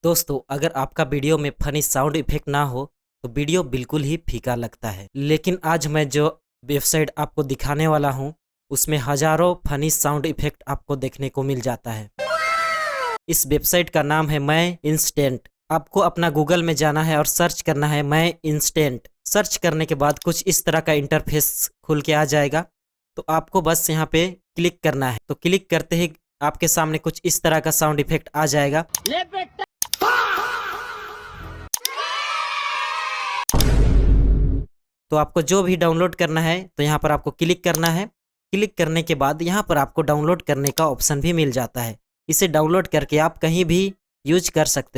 दोस्तों, अगर आपका वीडियो में फनी साउंड इफेक्ट ना हो तो वीडियो बिल्कुल ही फीका लगता है। लेकिन आज मैं जो वेबसाइट आपको दिखाने वाला हूँ उसमें हजारों फनी साउंड इफेक्ट आपको देखने को मिल जाता है। इस वेबसाइट का नाम है मैं इंस्टेंट। आपको अपना गूगल में जाना है और सर्च करना है मैं इंस्टेंट। सर्च करने के बाद कुछ इस तरह का इंटरफेस खुल के आ जाएगा, तो आपको बस यहाँ पे क्लिक करना है। तो क्लिक करते ही आपके सामने कुछ इस तरह का साउंड इफेक्ट आ जाएगा। तो आपको जो भी डाउनलोड करना है तो यहाँ पर आपको क्लिक करना है। क्लिक करने के बाद यहाँ पर आपको डाउनलोड करने का ऑप्शन भी मिल जाता है। इसे डाउनलोड करके आप कहीं भी यूज कर सकते हैं।